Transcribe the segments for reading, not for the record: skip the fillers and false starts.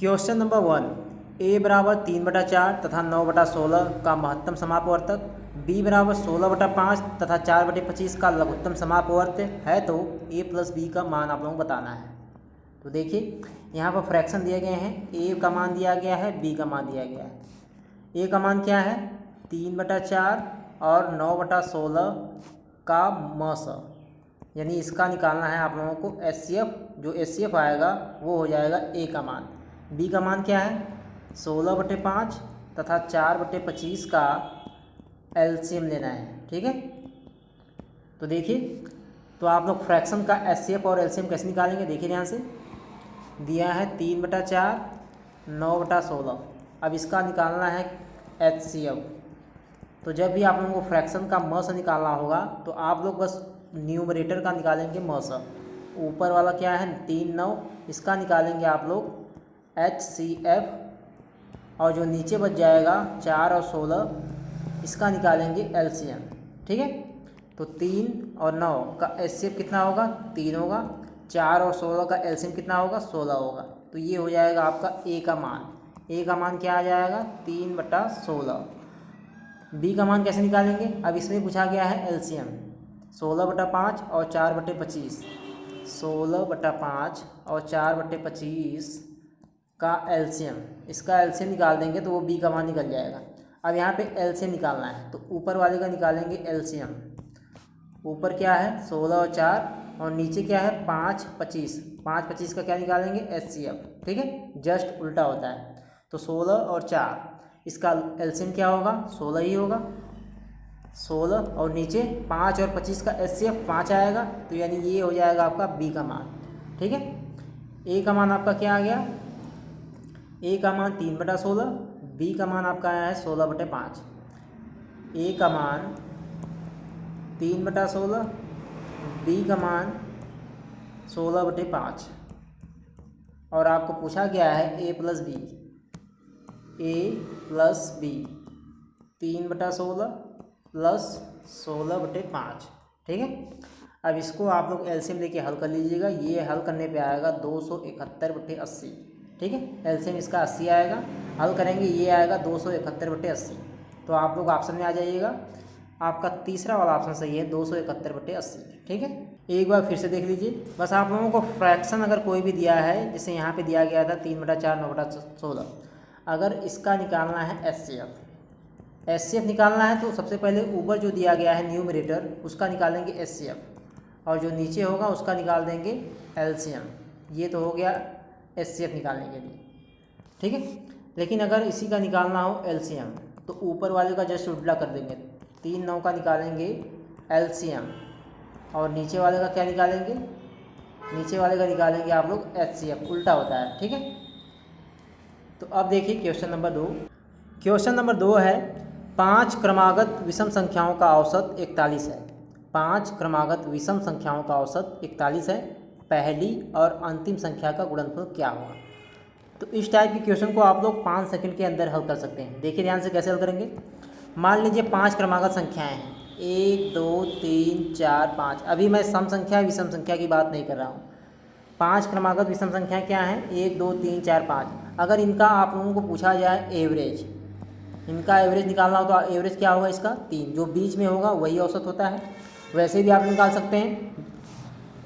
Question number 1। ए बराबर 3/4 तथा 9/16 का महत्तम समापवर्तक, बी बराबर 16/5 तथा 4/25 का लघुत्तम समापवर्त है, तो ए प्लस बी का मान आप लोगों को बताना है। तो देखिए यहाँ पर फ्रैक्शन दिए गए हैं, ए का मान दिया गया है, बी का मान दिया गया है। ए का मान क्या है 3/4 और 9/16 का मस, यानी इसका निकालना है आप लोगों को एचसीएफ। जो एचसीएफ आएगा वो हो जाएगा ए का मान। बी का मान क्या है 16/5 तथा 4/25 का एलसीएम लेना है। ठीक है, तो देखिए तो आप लोग फ्रैक्शन का एचसीएफ और एलसीएम कैसे निकालेंगे, देखिए ध्यान से। दिया है 3/4 9/16। अब इसका निकालना है एचसीएफ। तो जब भी आप लोगों को फ्रैक्शन का मस निकालना होगा तो आप लोग बस न्यूमरेटर का निकालेंगे मस। ऊपर वाला क्या है 3 9, इसका निकालेंगे आप लोग HCF, और जो नीचे बच जाएगा 4 और 16 इसका निकालेंगे LCM। ठीक है, तो 3 और 9 का HCF कितना होगा 3 होगा, 4 और 16 का LCM कितना होगा 16 होगा। तो ये हो जाएगा आपका A का मान। A का मान क्या आ जाएगा 3/16। B का मान कैसे निकालेंगे, अब इसमें पूछा गया है LCM 16/5 और 4/25। 16/5 और 4/25 का एलसीएम, इसका एलसीएम निकाल देंगे तो वो बी का मान निकल जाएगा। अब यहाँ पे एलसीएम निकालना है तो ऊपर वाले का निकालेंगे एलसीएम। ऊपर क्या है 16 और 4 और नीचे क्या है 5 25। 5 25 का क्या निकालेंगे एचसीएफ। ठीक है, जस्ट उल्टा होता है। तो 16 और 4 इसका एलसीएम क्या होगा 16 ही होगा। 16 और नीचे 5 और 25 का एचसीएफ 5 आएगा, तो यानी ये हो जाएगा आपका बी का मान। ठीक है, ए का मान आपका क्या आ गया, ए का मान 3/16, बी का मान आपका आया है 16/5। ए का मान 3/16, बी का मान 16/5, और आपको पूछा गया है ए प्लस बी। ए प्लस बी 3/16 प्लस 16/5। ठीक है, अब इसको आप लोग एलसीएम लेके हल कर लीजिएगा। ये हल करने पे आएगा 271/80। ठीक है, एलसीएम इसका 80 आएगा, हल करेंगे ये आएगा 271/80। तो आप लोग ऑप्शन में आ जाइएगा, आपका तीसरा वाला ऑप्शन सही है 271/80। ठीक है, एक बार फिर से देख लीजिए। बस आप लोगों को फ्रैक्शन अगर कोई भी दिया है, जैसे यहाँ पे दिया गया था 3/4 9/16, अगर इसका निकालना है एचसीएफ निकालना है तो सबसे पहले ऊपर जो दिया गया है न्यूमरेटर उसका निकालेंगे एचसीएफ, और जो नीचे होगा उसका निकाल देंगे एलसीएम। ये तो हो गया एचसीएफ निकालने के लिए। ठीक है, लेकिन अगर इसी का निकालना हो एलसीएम तो ऊपर वाले का जस्ट उल्टा कर देंगे। 3 9 का निकालेंगे एलसीएम, और नीचे वाले का क्या निकालेंगे, नीचे वाले का निकालेंगे आप लोग एचसीएफ। उल्टा होता है। ठीक है, तो अब देखिए क्वेश्चन नंबर 2। क्वेश्चन नंबर 2 है 5 क्रमागत विषम संख्याओं का औसत 41 है। 5 क्रमागत विषम संख्याओं का औसत 41 है, पहली और अंतिम संख्या का गुणनफल क्या होगा। तो इस टाइप के क्वेश्चन को आप लोग 5 सेकंड के अंदर हल कर सकते हैं। देखिए ध्यान से कैसे हल करेंगे। मान लीजिए 5 क्रमागत संख्याएं हैं 1 2 3 4 5। अभी मैं सम संख्या विषम संख्या की बात नहीं कर रहा हूँ। 5 क्रमागत विषम संख्या क्या है 1 2 3 4 5। अगर इनका आप लोगों को पूछा जाए एवरेज, इनका एवरेज निकालना हो तो एवरेज क्या होगा इसका 3, जो बीच में होगा वही औसत होता है। वैसे भी आप निकाल सकते हैं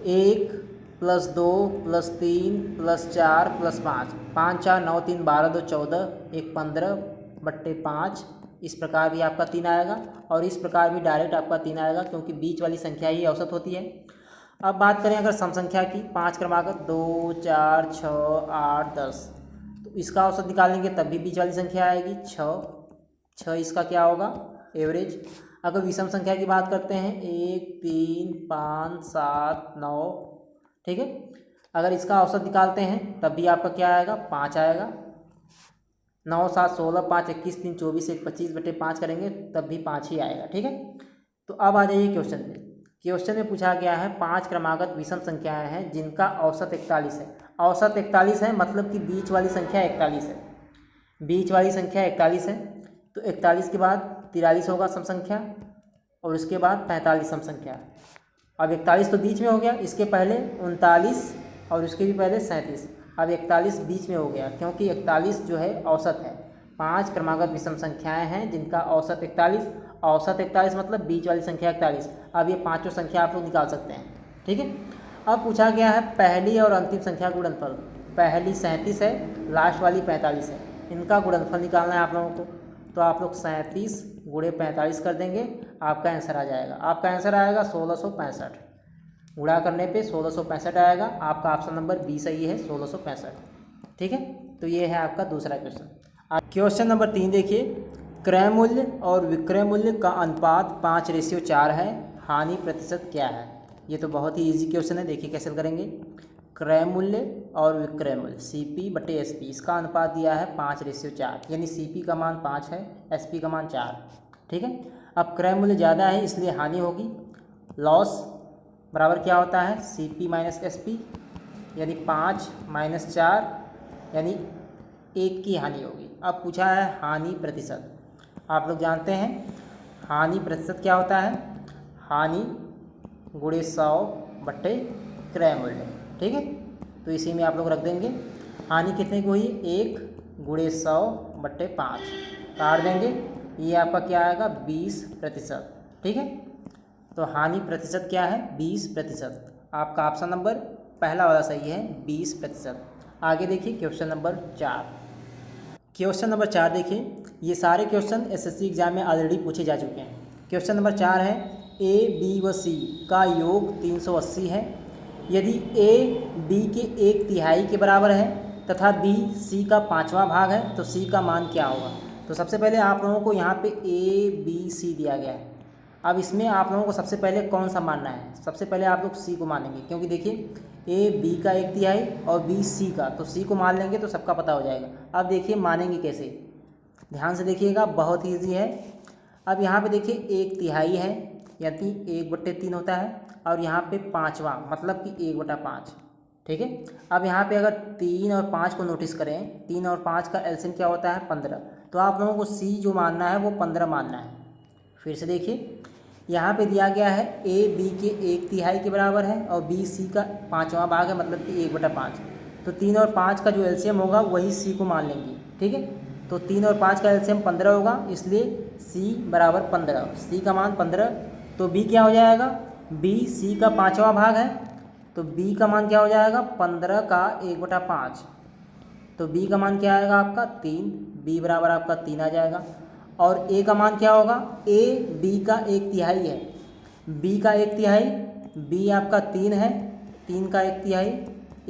1 + 2 + 3 + 4 + 5। 5 4 9 3 12 2 14, 1 15/5। इस प्रकार भी आपका 3 आएगा, और इस प्रकार भी डायरेक्ट आपका 3 आएगा, क्योंकि बीच वाली संख्या ही औसत होती है। अब बात करें अगर सम संख्या की, 5 क्रमागत 2 4 6 8 10, तो इसका औसत निकालेंगे तब भी बीच वाली संख्या आएगी 6 इसका क्या होगा एवरेज। अगर विषम संख्या की बात करते हैं 1 3 5 7 9। ठीक है, अगर इसका औसत निकालते हैं तब भी आपका क्या आएगा 5 आएगा। 9 7 16 5 21 3 24 1 25/5 करेंगे तब भी 5 ही आएगा। ठीक है, तो अब आ जाइए क्वेश्चन पे। क्वेश्चन में पूछा गया है 5 क्रमागत विषम संख्याएं हैं जिनका औसत 41 है। औसत 41 है मतलब कि बीच वाली संख्या 41 है। बीच वाली संख्या 41 है, तो 41 के बाद 43 होगा सम संख्या, और उसके बाद 45 सम संख्या। अब 41 तो बीच में हो गया, इसके पहले 39 और उसके भी पहले 37। अब 41 बीच में हो गया क्योंकि 41 जो है औसत है। 5 क्रमागत विषम संख्याएं हैं जिनका औसत 41, औसत 41 मतलब बीच वाली संख्या 41। अब ये पांचों संख्या आप लोग निकाल सकते हैं, ठीक है। अब पूछा गया है पहली और अंतिम संख्या का गुणनफल। पहली 37 है, लास्ट वाली 45 है, इनका गुणनफल निकालना है आप लोगों को। तो आप लोग 37 गुणे 45 कर देंगे, आपका आंसर आ जाएगा। आपका आंसर आएगा 1665। गुणा करने पे 1665 आएगा। आपका ऑप्शन नंबर बी सही है, 1665, ठीक है। तो ये है आपका दूसरा क्वेश्चन। क्वेश्चन नंबर 3 देखिए, क्रय मूल्य और विक्रय मूल्य का अनुपात 5:4 है, हानि प्रतिशत क्या है। ये तो बहुत ही इजी क्वेश्चन है, देखिए कैसे करेंगे। क्रय मूल्य और विक्रय मूल्य CP/SP, इसका अनुपात दिया है 5:4, यानी CP का मान 5 है, SP का मान 4, ठीक है। अब क्रय मूल्य ज़्यादा है इसलिए हानि होगी। लॉस बराबर क्या होता है CP - SP, यानी 5 - 4 यानी 1 की हानि होगी। अब पूछा है हानि प्रतिशत। आप लोग जानते हैं हानि प्रतिशत क्या होता है, हानि गुणे 100 क्रय मूल्य, ठीक है। तो इसी में आप लोग रख देंगे हानि कितने की हुई, 1 गुणे 100/5 काट देंगे, ये आपका क्या आएगा 20%, ठीक है। तो हानि प्रतिशत क्या है 20%। आपका ऑप्शन नंबर पहला वाला सही है 20%। आगे देखिए क्वेश्चन नंबर 4। क्वेश्चन नंबर 4 देखिए, ये सारे क्वेश्चन SSC एग्जाम में ऑलरेडी पूछे जा चुके हैं। क्वेश्चन नंबर 4 है A, B व C का योग 380 है। यदि A B के 1/3 के बराबर है तथा B C का 5वां भाग है तो C का मान क्या होगा। तो सबसे पहले आप लोगों को यहाँ पे A B C दिया गया है। अब इसमें आप लोगों को सबसे पहले कौन सा मानना है, सबसे पहले आप लोग C को मानेंगे, क्योंकि देखिए A B का 1/3 और B C का, तो C को मान लेंगे तो सबका पता हो जाएगा। अब देखिए मानेंगे कैसे, ध्यान से देखिएगा, बहुत ही ईजी है। अब यहाँ पे देखिए 1/3 है यानी 1/3 होता है, और यहाँ पे 5वां मतलब कि 1/5, ठीक है। अब यहाँ पे अगर 3 और 5 को नोटिस करें, 3 और 5 का एलसीएम क्या होता है 15, तो आप लोगों को C जो मानना है वो 15 मानना है। फिर से देखिए यहाँ पे दिया गया है A B के 1/3 के बराबर है और B C का 5वां भाग है मतलब कि 1/5, तो 3 और 5 का जो एलसीएम होगा वही C को मान लेंगे, ठीक है। तो 3 और 5 का एलसीएम 15 होगा, इसलिए C बराबर 15, C का मान 15। तो B क्या हो जाएगा, B C का 5वां भाग है तो B का मान क्या हो जाएगा 15 का 1/5, तो B का मान क्या आएगा आपका 3, B बराबर आपका 3 आ जाएगा। और A का मान क्या होगा, A B का 1/3 है, B का 1/3, B आपका 3 है, 3 का 1/3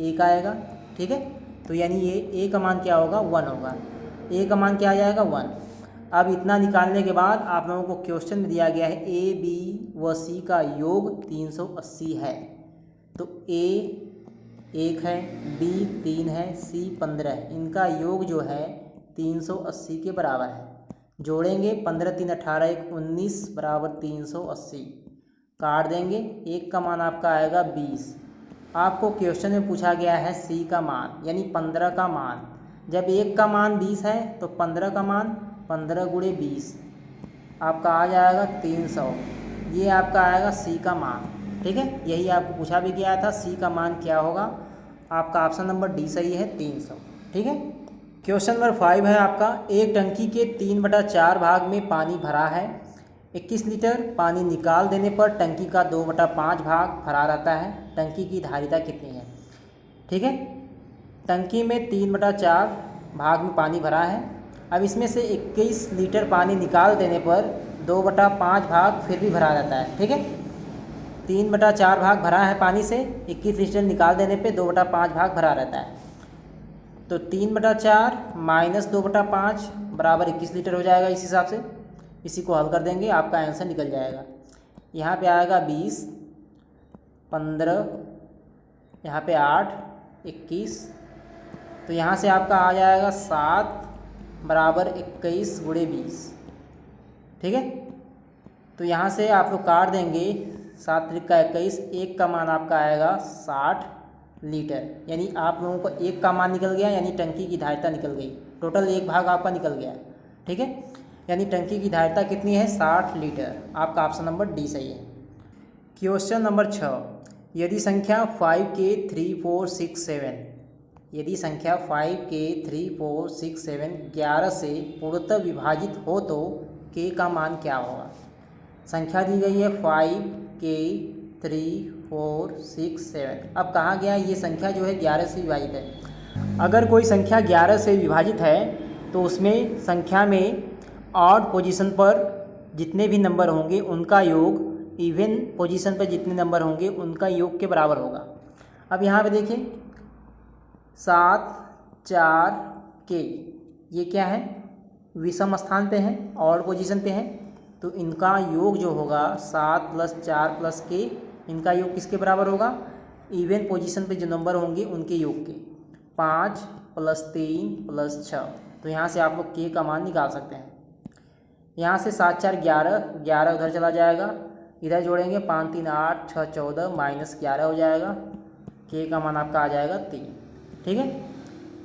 1 आएगा, ठीक है। तो यानी ये A का मान क्या होगा 1 होगा, A का मान क्या आ जाएगा 1। अब इतना निकालने के बाद आप लोगों को क्वेश्चन में दिया गया है A B व C का योग 380 है। तो A 1 है, B 3 है, C 15 है, इनका योग जो है 380 के बराबर है। जोड़ेंगे 15 3 18 1 19 बराबर 380, काट देंगे, 1 का मान आपका आएगा 20। आपको क्वेश्चन में पूछा गया है C का मान यानी 15 का मान। जब 1 का मान 20 है तो 15 का मान 15 गुणे 20 आपका आ जाएगा 300, ये आपका आएगा C का मान, ठीक है। यही आपको पूछा भी गया था C का मान क्या होगा, आपका ऑप्शन नंबर डी सही है 300, ठीक है। क्वेश्चन नंबर 5 है आपका, एक टंकी के 3/4 भाग में पानी भरा है, 21 लीटर पानी निकाल देने पर टंकी का 2/5 भाग भरा रहता है, टंकी की धारिता कितनी है, ठीक है। टंकी में 3/4 भाग में पानी भरा है, अब इसमें से 21 लीटर पानी निकाल देने पर 2/5 भाग फिर भी भरा रहता है, ठीक है। 3/4 भाग भरा है पानी से, 21 लीटर निकाल देने पे 2/5 भाग भरा रहता है। तो 3/4 माइनस 2/5 बराबर 21 लीटर हो जाएगा। इस हिसाब से इसी को हल कर देंगे, आपका आंसर निकल जाएगा। यहाँ पे आएगा 20, 15, यहाँ पे 8, 21, तो यहाँ से आपका आ जाएगा 7 बराबर 21 गुणे 20, ठीक है। तो यहाँ से आप लोग काट देंगे, 7 त्रिक का 21, 1 का मान आपका आएगा 60 लीटर, यानी आप लोगों को 1 का मान निकल गया, यानी टंकी की धारिता निकल गई। टोटल 1 भाग आपका निकल गया, ठीक है। यानी टंकी की धारिता कितनी है 60 लीटर, आपका ऑप्शन नंबर डी सही है। क्वेश्चन नंबर 6, यदि संख्या 5 के 3 4 6 7 यदि संख्या 5k 3 4 6 7 11 से पूर्णतः विभाजित हो तो k का मान क्या होगा। संख्या दी गई है 5k 3 4 6 7। अब कहा गया ये संख्या जो है 11 से विभाजित है। अगर कोई संख्या 11 से विभाजित है तो उसमें संख्या में ऑड पोजीशन पर जितने भी नंबर होंगे उनका योग इवन पोजीशन पर जितने नंबर होंगे उनका योग के बराबर होगा। अब यहाँ पे देखें 7 4 k ये क्या है, विषम स्थान पे हैं, ऑड पोजीशन पे हैं, तो इनका योग जो होगा 7 + 4 + k, इनका योग किसके बराबर होगा, इवन पोजीशन पे जो नंबर होंगे उनके योग के। 5 + 3 + 6, तो यहाँ से आप लोग k का मान निकाल सकते हैं। यहाँ से 7 4 11, 11 उधर चला जाएगा, इधर जोड़ेंगे 5 3 8 6 14 -11 हो जाएगा, k का मान आपका आ जाएगा 3। ठीक है,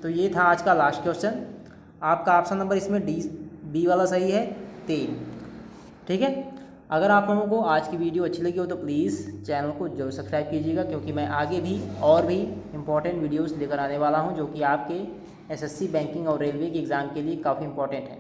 तो ये था आज का लास्ट क्वेश्चन। आपका ऑप्शन नंबर इसमें बी वाला सही है, 3। ठीक है, अगर आप लोगों को आज की वीडियो अच्छी लगी हो तो प्लीज़ चैनल को जरूर सब्सक्राइब कीजिएगा, क्योंकि मैं आगे भी और भी इम्पोर्टेंट वीडियोस लेकर आने वाला हूं जो कि आपके एसएससी बैंकिंग और रेलवे के एग्ज़ाम के लिए काफ़ी इंपॉर्टेंट है।